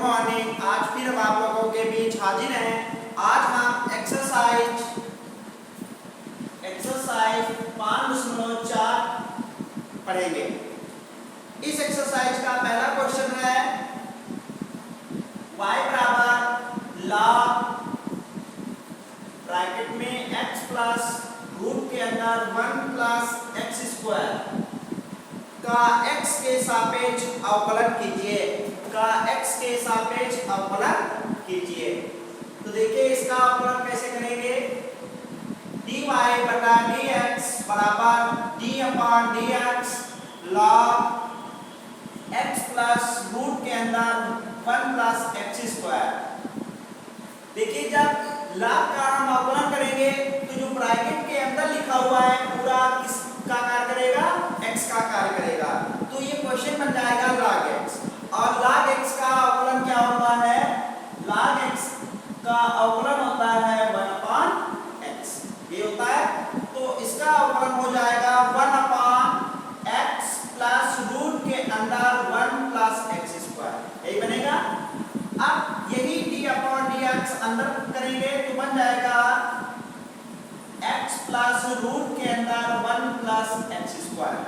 Morning. आज फिर हम आप लोगों के बीच हाजिर हैं। आज हम एक्सरसाइज 5.4 पढ़ेंगे। इस एक्सरसाइज का पहला क्वेश्चन है y बराबर log ब्रैकेट में x प्लस रूट के अंदर 1 प्लस एक्स स्क्वायर का x के सापेक्ष अवकलन कीजिए। तो देखिए इसका अवकलन कैसे करेंगे। dy बटा dx बराबर d upon dx log x plus root के अंदर 1 प्लस एक्स स्क्वायर। देखिए जब log का हम अवकलन करेंगे तो जो ब्रैकेट के अंदर लिखा हुआ है पूरा किसका कार्य करेगा, x का कार्य करेगा। तो ये क्वेश्चन बन जाएगा log x। और log x का अवकलन क्या होता है, log x का अवकलन होता है 1 अपॉन x, ये होता है। तो इसका अवकलन हो जाएगा 1 अपॉन x प्लस रूट के अंदर 1 प्लस एक्स स्क्वायर, यही बनेगा। अब यही d अपॉन dx अंदर करेंगे तो बन जाएगा x प्लस रूट के अंदर 1 प्लस एक्स स्क्वायर,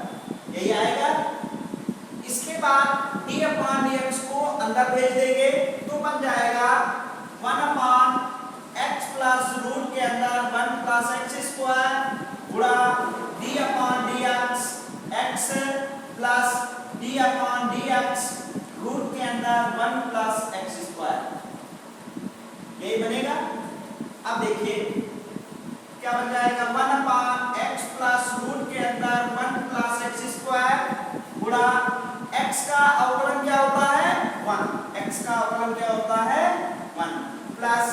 यही आएगा। इसके बाद d अपॉन dx को अंदर भेज देंगे तो बन जाएगा 1 अपॉन x प्लस रूट के अंदर 1 प्लस एक्स स्क्वायर गुणा d upon dx x plus d upon dx root के अंदर 1 प्लस एक्स स्क्वायर, यही बनेगा। अब देखिए क्या बन जाएगा 1 अपॉन x प्लस रूट के अंदर 1 प्लस एक्स स्क्वायर गुणा x का अवकलन क्या होता है 1, x का अवकलन क्या होता है 1 प्लस।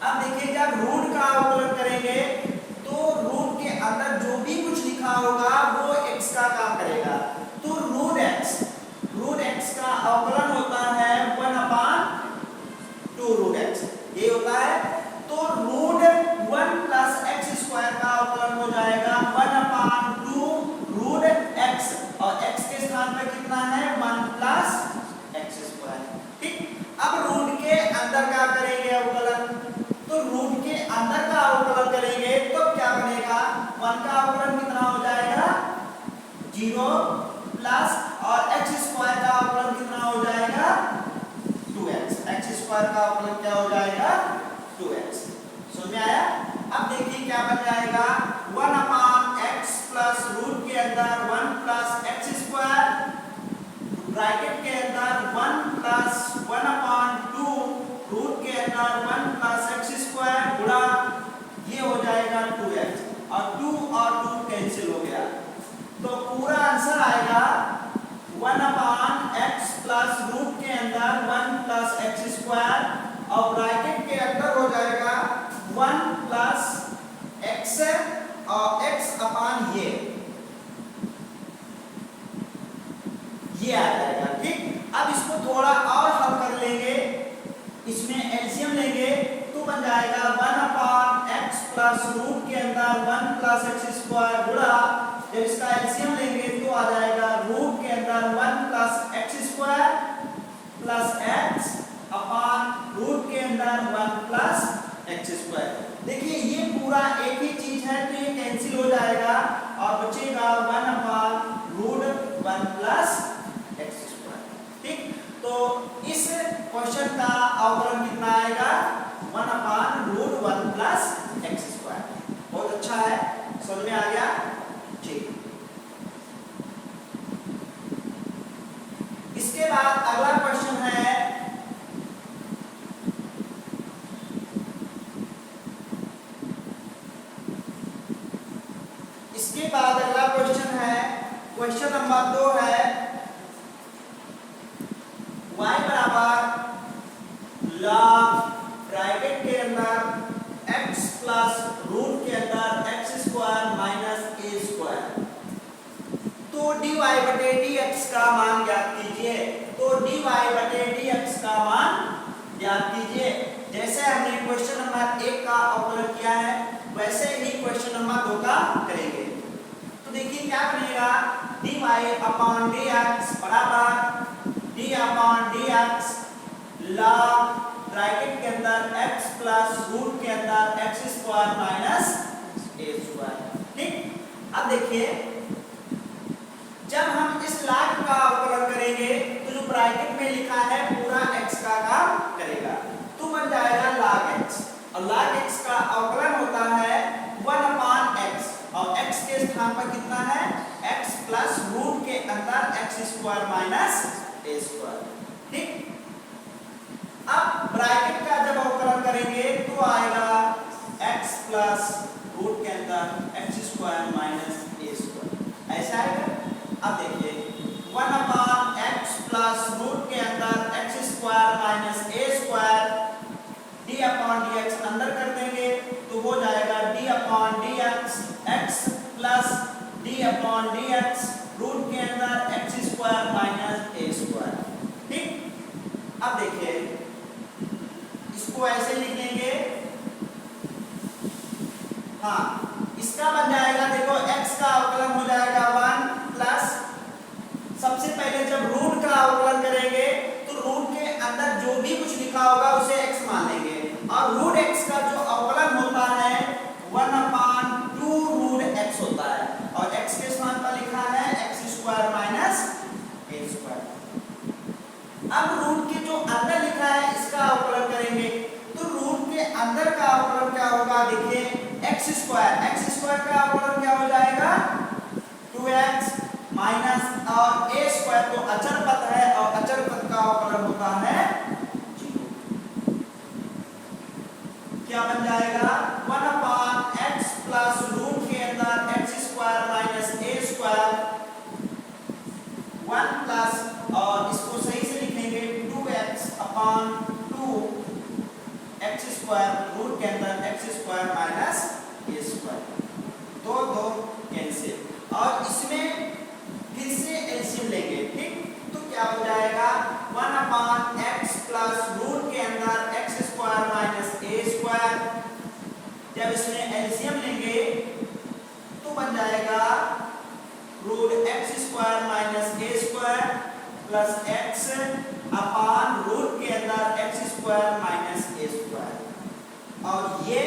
अब देखिए जब रूट का अवकलन करेंगे तो रूट के अंदर जो भी कुछ लिखा होगा वो x का काम करेगा। तो रूट x का अवकलन होता है 1 अपॉन 2 रूट x, ये होता है। तो रूट 1 प्लस एक्स स्क्वायर का अवकलन हो जाएगा 1 अपॉन 2 रूट x, और x के स्थान पर कितना है 1 प्लस एक्स स्क्वायर। ठीक, अब रूट के अंदर क्या करेंगे अवकलन, तो रूट के अंदर का अवकलन करेंगे तो क्या बनेगा 1 का अवकलन कितना हो जाएगा 0 प्लस, और एक्स स्क्वायर का अवकलन कितना हो जाएगा 2x, एक्स स्क्वायर का अवकलन क्या हो जाएगा 2x। समझ में आया। अब देखिए क्या बन जाएगा 1 अपॉन x प्लस रूट के अंदर 1 प्लस एक्स स्क्वायर ब्रैकेट के अंदर 1 प्लस 1 अपॉन 2 रूट के अंदर 1 प्लस एक्स स्क्वायर गुणा ये हो जाएगा 2x, और 2 कैंसिल हो गया तो पूरा आंसर आएगा 1 अपॉन x प्लस रूट के अंदर 1 प्लस एक्स स्क्वायर और ब्रैकेट के अंदर हो जाएगा 1 प्लस x और x अपॉन ये आ जाएगा। ठीक, अब इसको थोड़ा और हल कर लेंगे, इसमें एलसीएम लेंगे तो बन जाएगा 1 अपॉन x प्लस रूट के अंदर 1 प्लस एक्स स्क्वायर गुणा, जब इसका एलसीएम लेंगे तो आ जाएगा रूट के अंदर 1 plus x square plus x upon root के अंदर 1 प्लस एक्स स्क्वायर। देखिए ये पूरा एक ही चीज है तो ये कैंसिल हो जाएगा और बचेगा 1 upon root 1 plus x square. ठीक, तो इस क्वेश्चन का अवकलन कितना आएगा 1 upon root 1 plus x square. बहुत अच्छा है, समझ में आ गया। ठीक, इसके बाद अगला क्वेश्चन है क्वेश्चन नंबर 2 है y बराबर log ब्रैकेट के अंदर x प्लस रूट के अंदर एक्स स्क्वायर माइनस ए स्क्वायर। तो dy बटे dx का मान ज्ञात कीजिए। तो dy बटे dx का मान ज्ञात कीजिए। जैसे हमने क्वेश्चन नंबर 1 का अवकलन किया है वैसे ही क्वेश्चन नंबर 2 का करेंगे। तो देखिए क्या बनेगा dy अपॉन dx बराबर d upon dx log bracket के अंदर x प्लस रूट के अंदर x square minus a square. ठीक, अब देखिए जब हम इस log का अवकलन करेंगे तो जो ब्रैकेट में लिखा है पूरा x का काम करेगा, तो बन जाएगा log x, और log x का अवकलन होता है 1/x, और x के स्थान पर कितना है x प्लस रूट के अंदर x square minus a square. ठीक, अब ब्रैकेट का जब अवकलन करेंगे तो आएगा x प्लस रूट के अंदर x square minus a square, ऐसा आएगा। अब देखिए 1/x प्लस रूट के अंदर x square minus a square d/dx अंदर कर देंगे तो हो जाएगा d/dx x plus d/dx root के अंदर x square minus a square. ठीक, अब देखिए इसको ऐसे लिख लेंगे, हाँ इसका बन जाएगा, देखो x का अवकलन हो जाएगा 1 प्लस, सबसे पहले जब रूट का अवकलन करेंगे तो रूट के अंदर जो भी कुछ लिखा होगा उसे x मान लेंगे, और रूट x का जो अवकलन होता है 1/2 रूट x होता है, और x के स्थान पर लिखा है x square minus a square. अब रूट के जो अंदर लिखा है इसका अवकलन करेंगे तो रूट के अंदर का अवकलन क्या होगा, देखिए x स्क्वायर का अवकलन क्या हो जाएगा 2x माइनस, और a स्क्वायर तो अचर पद है और अचर पद का अवकलन होता है 0। क्या बन जाएगा 1/x प्लस रूट के अंदर x square minus a square 1 plus, और इसको सही से लिखेंगे 2x/2 x स्क्वायर रूट के अंदर x square minus a square, दो कैंसिल, और इसमें फिर से एलसीएम लेंगे। ठीक, तो क्या हो जाएगा 1/x प्लस रूट के अंदर x square minus a square, जब इसमें एलसीएम लेंगे तो बन जाएगा root x square minus a square plus x upon root के अंदर x square minus a square, और ये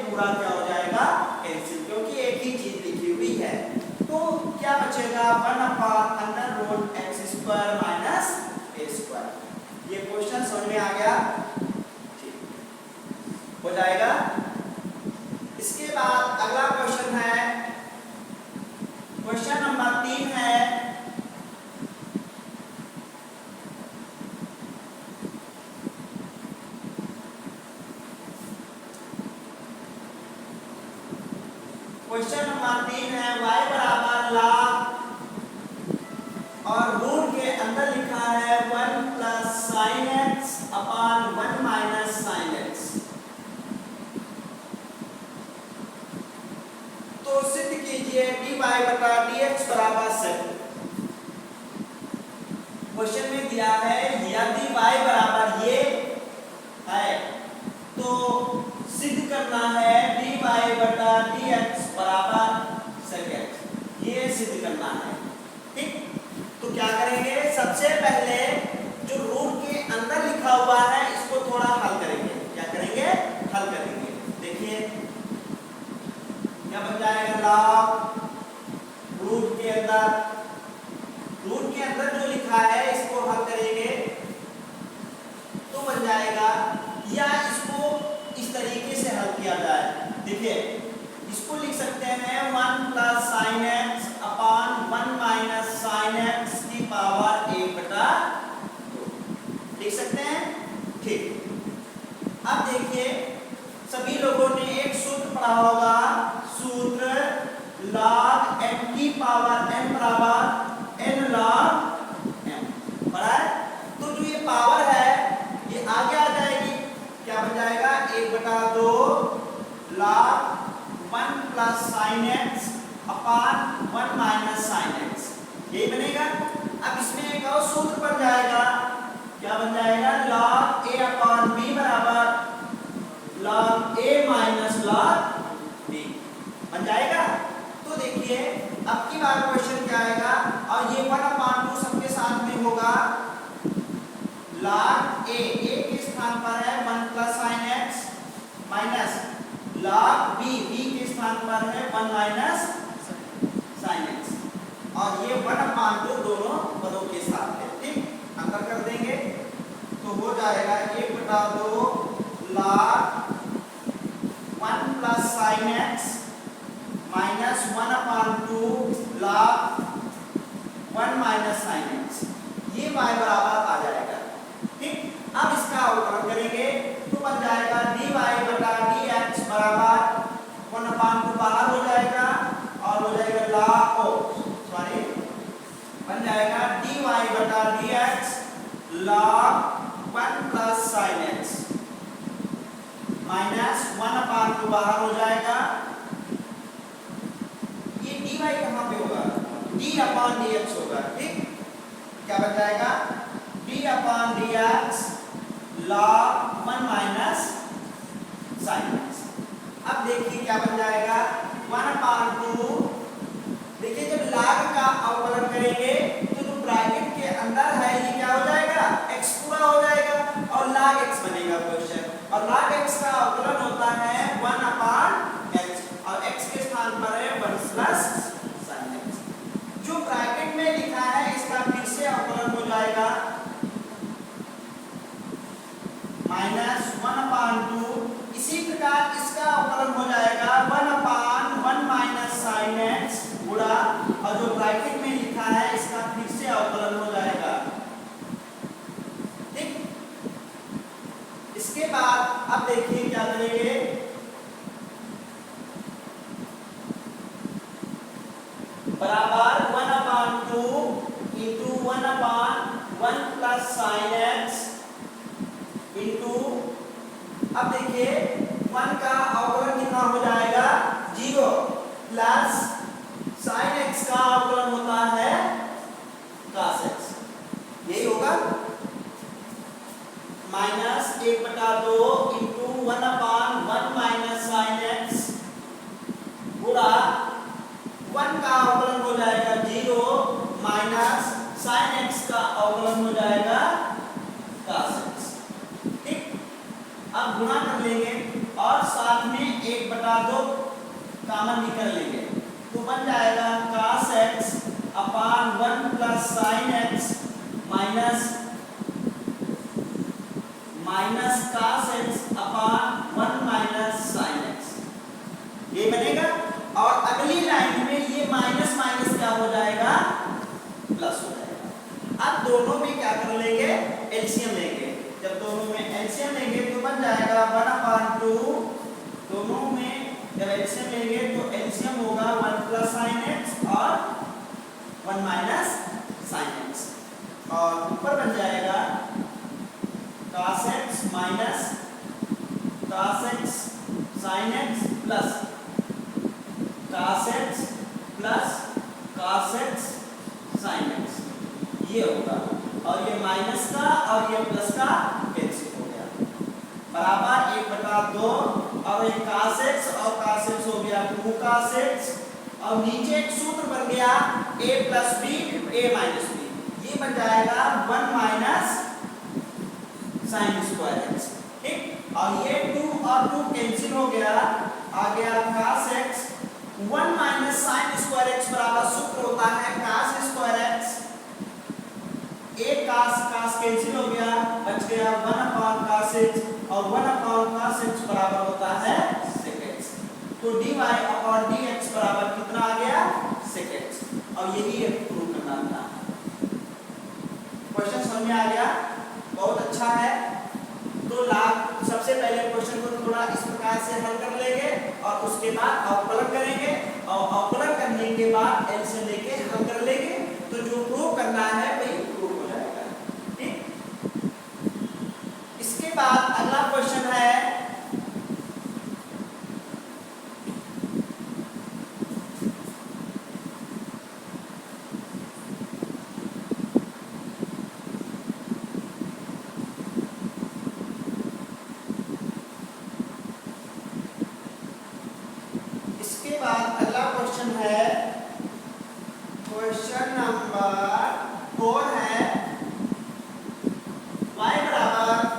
पूरा क्या हो जाएगा कैंसिल, क्योंकि एक ही चीज लिखी हुई है। तो क्या बचेगा 1/x square minus a square. ये क्वेश्चन समझ में आ गया, ठीक हो जाएगा। इसके बाद अगला क्वेश्चन है, क्वेश्चन नंबर 3 है, क्वेश्चन नंबर 3 है y बराबर log, और रूट के अंदर लिखा है 1 प्लस साइन x अपान 1 माइनस साइन x। तो सिद्ध कीजिए dy/dx बराबर सिद्ध। क्वेश्चन में दिया है यदि y बराबर ये है तो सिद्ध करना है dy/dx बराबर sec x, ये सिद्ध करना है। ठीक, तो क्या करेंगे, सबसे पहले जो रूट के अंदर लिखा हुआ है इसको थोड़ा हल करेंगे। क्या करेंगे, हल करेंगे। देखिए क्या बन जाएगा log रूट के अंदर जो लिखा है इसको हल करेंगे तो बन जाएगा, या इसको इस तरीके से हल किया जाए। देखिए इसको लिख सकते हैं 1 प्लस साइन x अपान 1 माइनस साइन x की पावर 1/2 लिख सकते हैं। ठीक, अब देखिए सभी लोगों ने एक सूत्र पढ़ा होगा, सूत्र log m की पावर m बराबर n log m पढ़ा है। तो जो ये पावर है ये आगे आ जाएगी, क्या बन जाएगा 1/2 log 1 प्लस साइन x अपान 1 माइनस साइन x, यही बनेगा। अब इसमें एक और सूत्र बन जाएगा, क्या बन जाएगा log a अपान b बराबर log a minus log b बन जाएगा। तो देखिए अब की बार क्वेश्चन क्या आएगा, और ये 1/2 सबके साथ में होगा log ए के स्थान पर है 1 plus sine x minus log b के स्थान पर है 1 माइनस साइन एक्स और ये 1/2 दोनों पदों के साथ है। ठीक, अंतर कर देंगे तो हो जाएगा 1/2 log 1 plus sine x minus 1/2 log 1 minus sine x, ये y बराबर आ जाएगा। ठीक, अब इसका अवकलन करेंगे तो बन जाएगा dy बटा dx बराबर 1/2 बाहर हो जाएगा और हो जाएगा बन जाएगा dy बटा dx log 1 plus sine x minus 1/2 बाहर हो जाएगा। ये dy कहाँ पे होगा? d/dx होगा। ठीक, क्या बन जाएगा d/dx log 1 minus sine x. अब देखिए क्या बन जाएगा 1/2। देखिए जब log का अवकलन करेंगे तो जो ब्रैकेट के अंदर है ये क्या हो जाएगा x पूरा हो जाएगा और log x बनेगा क्वेश्चन और log x का अवकलन होता है 1/x और x के स्थान पर है 1 प्लस साइन x। जो ब्रैकेट में लिखा है इसका फिर से अवकलन हो जाएगा माइनस 1/2। इसी प्रकार इसका अवकलन हो जाएगा 1/1 माइनस साइन एक्स गुणा और जो ब्रैकेट में लिखा है इसका फिर से अवकलन हो जाएगा। ठीक, इसके बाद अब देखिए क्या करेंगे बराबर 1/2 into 1/1 plus sine x into, अब देखिए 1 का अवकलन कितना हो जाएगा 0 प्लस साइन एक्स का अवकलन होता है cos x, यही होगा minus 1/2 into 1/1 minus sine x गुणा 1 का अवकलन हो जाएगा 0 माइनस साइन एक्स का अवकलन हो जाएगा cos x। ठीक, अब गुणा कर लेंगे और साथ में 1/2 कॉमन निकल लेंगे तो बन जाएगा cos x अपान 1 plus sign x minus cos x अपान 1 माइनस साइन x, ये बनेगा। और अगली लाइन में ये माइनस माइनस क्या हो जाएगा प्लस हो जाएगा। अब दोनों में क्या कर लेंगे एलसीएम लेंगे, जब दोनों में एलसीएम लेंगे तो बन जाएगा 1/2। दोनों में जब एलसीएम लेंगे तो एलसीएम होगा 1 प्लस साइन एक्स और 1 माइनस साइन एक्स और ऊपर बन जाएगा cos x minus cos x sine x plus cos x plus cos x sine x, ये होगा और ये माइनस का और ये प्लस का कैंसिल हो गया बराबर 1/2 और एक cos x और cos x हो गया 2 cos x और नीचे एक सूत्र बन गया a plus b a minus b, ये बन जाएगा 1 माइनस साइन स्क्वायर x। ठीक, और ये 2 और 2 कैंसिल हो गया, आ गया cos x 1 minus sine square x बराबर सूत्र होता है cos स्क्वायर x, एक cos कैंसिल हो गया बच गया 1/cos x और 1/cos x बराबर होता है sec x। तो dy और dx बराबर कितना आ गया sec x और यही प्रूव करना था। क्वेश्चन समझ में आ गया, बहुत अच्छा है। तो सबसे पहले क्वेश्चन को थोड़ा इस प्रकार से हल कर लेंगे और उसके बाद अवकलन करेंगे और अवकलन करने के बाद एलसीएम लेके हल कर लेंगे तो जो प्रूव करना है वही प्रूव हो जाएगा। ठीक, इसके बाद अगला क्वेश्चन है क्वेश्चन नंबर 4 है y बराबर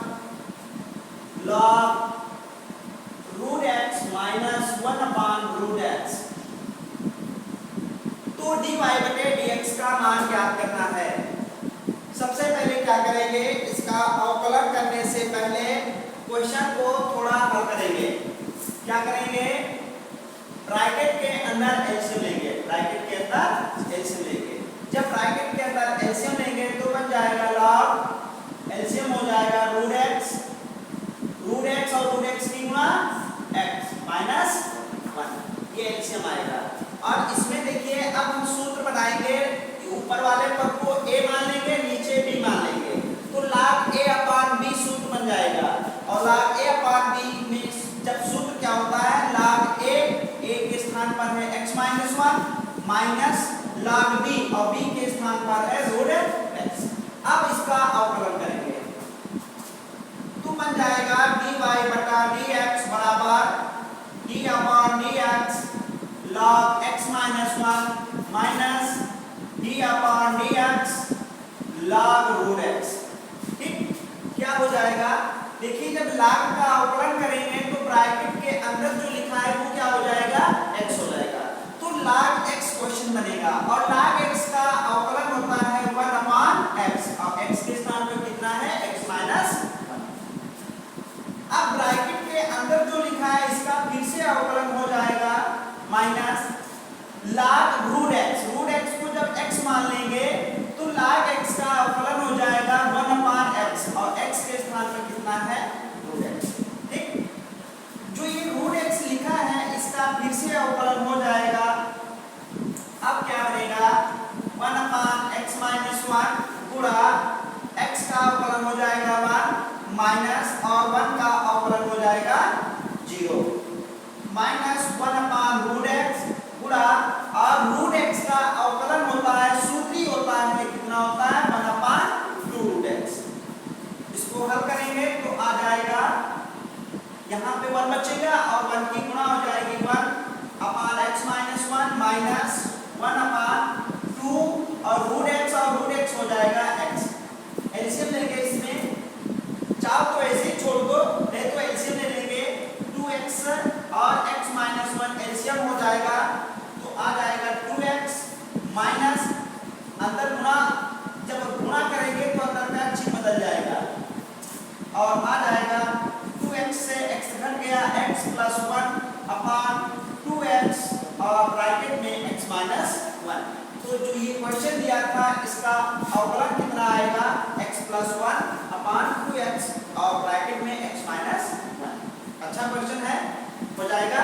करेंगे, इसका अवकलन करने से पहले क्वेश्चन को थोड़ा हल करेंगे। क्या करेंगे? ब्रैकेट के अंदर एलसीएम लेंगे, ब्रैकेट के अंदर एलसीएम लेंगे। जब ब्रैकेट के अंदर एलसीएम लेंगे तो बन जाएगा लॉग एलसीएम हो जाएगा रूट एक्स और रूट एक्स की गुणा एक्स माइनस 1, ये एलसीएम आएगा। और इसमें देखिए अब हम सूत्र बनाएंगे, ऊपर वाले पद को a मान लेंगे, नीचे b मान लेंगे, तो log a अपॉन b सूत्र बन जाएगा। और log a अपॉन b में जब सूत्र क्या होता है, log a के स्थान पर है x minus 1 minus log b और b के स्थान पर है रूट x। अब इसका अवकलन करेंगे तो बन जाएगा dy बटा dx बराबर d upon dx log x minus 1 minus d upon dx log root x। ठीक, क्या हो जाएगा? देखिए जब log का अवकलन करेंगे तो ब्रैकेट के अंदर जो लिखा है वो क्या हो जाएगा, x हो जाएगा। तो log x क्वेश्चन बनेगा और log x का अवकलन होता है 1 अपॉन x और x के स्थान पर कितना है, x माइनस 1। अब ब्रैकेट के अंदर जो लिखा है इसका फिर से अवकलन हो जाएगा माइनस log रूट x को जब x मान लेंगे तो log x का अवकलन हो जाएगा 1 अपॉन x और x के स्थान पर कितना है, रूट x। ठीक, जो ये रूट x लिखा है इसका फिर से अवकलन हो जाएगा। अब क्या बनेगा, 1 अपॉन x माइनस 1 गुणा x का अवकलन हो जाएगा 1 माइनस और 1 का अवकलन हो जाएगा 0 माइनस 1 अपॉन रूट x गुणा और रूट x का अवकलन होता है, सूत्र ही होता है, कितना होता है, 1 अपॉन 2 रूट x। इसको हल करेंगे तो आ जाएगा, यहाँ पे 1 बचेगा और 1 की गुणा हो जाएगी 1 upon x minus 1 minus 1 upon 2 और रूट x हो जाएगा x। एलसीएम लेंगे इसमें, चाहो तो ऐसे ही छोड़ दो, नहीं तो एलसीएम ले लेंगे 2x और x माइनस 1 एलसीएम हो जाएगा तो आ जाएगा 2x माइनस अंदर गुणा, जब गुणा करेंगे तो अंदर का चिन्ह बदल जाएगा और आ जाएगा 2x से x घट गया x प्लस 1 अपॉन 2x और ब्रैकेट में x माइनस 1। तो जो ये क्वेश्चन दिया था इसका अवकलन कितना आएगा, x प्लस 1 अपॉन 2x और ब्रैकेट में x माइनस 1। अच्छा क्वेश्चन है, हो जाएगा।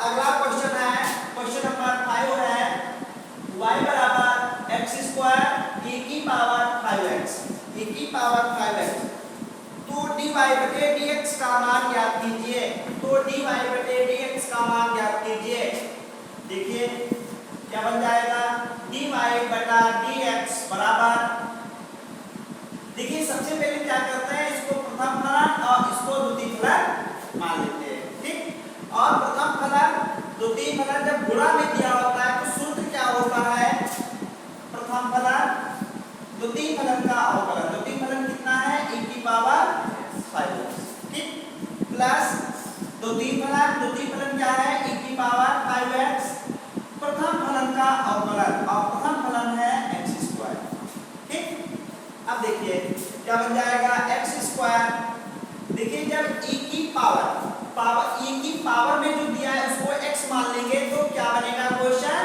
अगला क्वेश्चन है, क्वेश्चन नंबर 5 है y बराबर x स्क्वायर e की पावर 5x, e की पावर 5x। तो dy बटे dx का मान ज्ञात कीजिए, तो dy बटे dx का मान ज्ञात कीजिए। देखिए क्या बन जाएगा, dy बटा dx बराबर, देखिए सबसे पहले क्या करते हैं, इसको प्रथम फलन और इसको द्वितीय फलन मान लेते हैं। ठीक, और प्रथम फलन द्वितीय फलन जब गुणा में दिया होता है तो सूत्र क्या होता है, प्रथम फलन द्वितीय फलन का अवकलन, द्वितीय फलन कितना है, e की पावर 5x। ठीक, प्लस द्वितीय फलन क्या है, e की पावर 5x प्रथम फलन का अवकलन और प्रथम फलन है x स्क्वायर। ठीक, अब देखिए क्या बन जाएगा, x स्क्वायर, देखिए जब e की पावर e की पावर में जो दिया है उसको x मान लेंगे तो क्या बनेगा क्वेश्चन,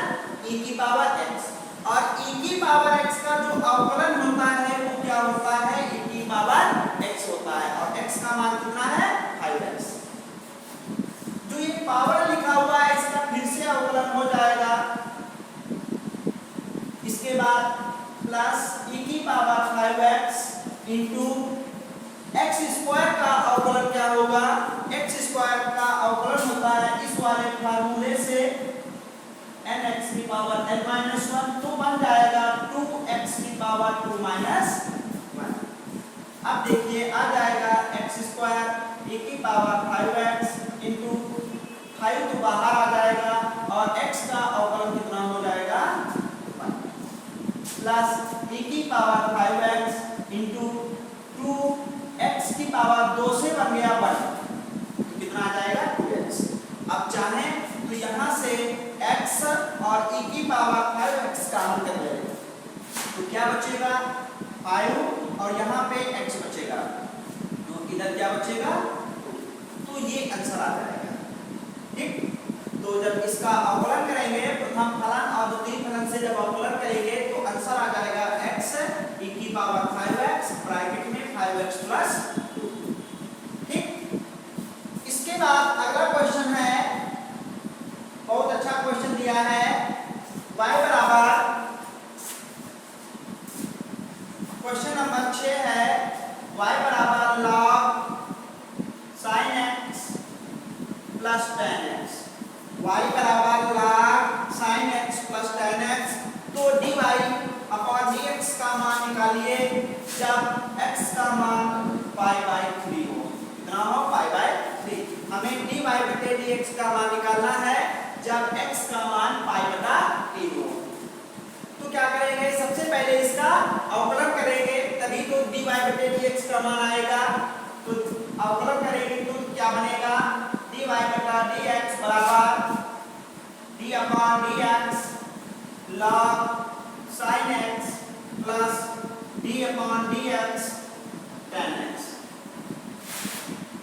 e की पावर x और e की पावर x का जो अवकलन होता है वो क्या होता है, e की पावर x होता है और x का मान कितना है, 5x। जो ये पावर लिखा हुआ है इसका फिर से अवकलन हो जाएगा, इसके बाद प्लस e की power 5x into x square का अवकलन क्या होगा, x स्क्वायर का अवकलन होता है इस वाले फार्मूले से nx की पावर n माइनस 1, तो बन जाएगा 2x की पावर 2 माइनस 1। अब देखिए आ जाएगा x स्क्वायर e की पावर 5x इंटू 5 तो बाहर आ जाएगा और x का अवकलन कितना हो जाएगा, 1 प्लस e की पावर 5x इंटू 2x की पावर 2 से बन गया 1 तो कितना आ जाएगा, 2x। अब चाहें तो यहाँ से x और e की पावर 5x का हल कर लेंगे तो क्या बचेगा, 5 और यहाँ पे x बचेगा, तो इधर क्या बचेगा 2, तो ये आंसर आ जाएगा। ठीक, तो जब इसका अवकलन करेंगे प्रथम फलन और द्वितीय फलन से जब अवकलन करेंगे तो आंसर आ जाएगा x e की पावर 5x ब्रैकेट में 5x प्लस 2। ठीक, इसके बाद अगला क्वेश्चन है, बहुत अच्छा क्वेश्चन दिया है, y बराबर, क्वेश्चन नंबर 6 है, y बराबर log sin x plus tan x, y बराबर log sin x plus tan x, तो dy अपॉन dx का मान निकालिए जब x का मान पाई बाय 3 हो। कितना हो? Pi by 3। हमें dy बटे dx का मान निकालना है जब x का मान पाई बटा 3 हो। तो क्या करेंगे, सबसे पहले इसका अवकलन करेंगे तभी तो dy बटे dx का मान आएगा। तो अवकलन करेंगे तो क्या बनेगा, dy बटा dx बराबर d upon dx log sin x plus d upon dx tan x।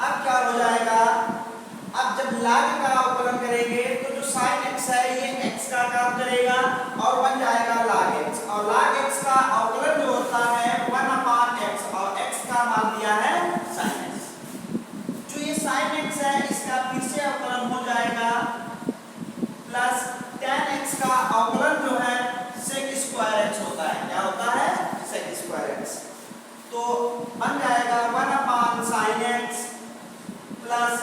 अब क्या हो जाएगा, अब जब log का अवकलन करेंगे तो जो sin x है ये x का काम करेगा और बन जाएगा log x, और log x का अवकलन जो होता है 1 अपॉन x, और x का मान दिया है sin x। जो ये sin x है इसका फिर से अवकलन हो जाएगा प्लस tan x का अवकलन जो है sec स्क्वायर x होता है। क्या होता है? sec square x। तो बन जाएगा 1 upon sin x plus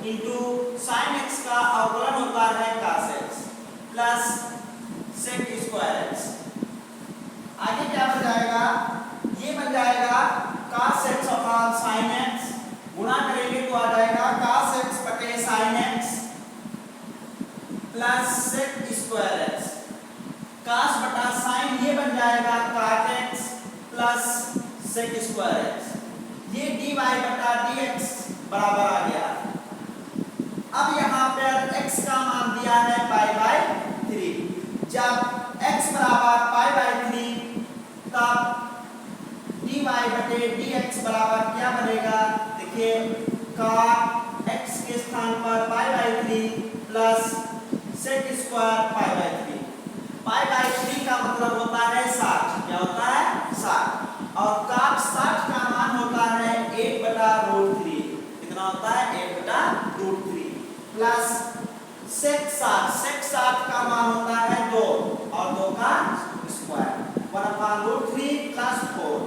into sin x का अवकलन होता है cos x plus sec square x। आगे क्या बन जाएगा, ये बन जाएगा cos x upon sin x, गुणा करेंगे तो आ जाएगा cos x बटे sin x plus sec square x। cos बटा sin ये बन जाएगा cot x plus sec square x। ये dy बटा dx बराबर आ गया। अब यहाँ पर x का मान दिया है पाई बाय 3, जब x बराबर पाई बाय 3 तब dy बटे dx बराबर क्या बनेगा, देखिए cot x के स्थान पर pi by 3 plus sec square pi by 3। Pi by 3 का मतलब होता है 60। क्या होता है? 60। और cot 60 का मान होता है 1 बटा √3। कितना होता है? 1 बटा √3 प्लस sec 60 का मान होता है 2 और 2 का स्क्वायर 1 अपॉन √3 प्लस 4।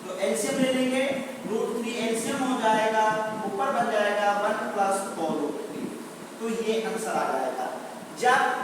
तो एलसीएम ले लेंगे, √3 एलसीएम हो जाएगा, ऊपर बन जाएगा 1 प्लस 4 √3। तो ये आंसर आ जाएगा। जब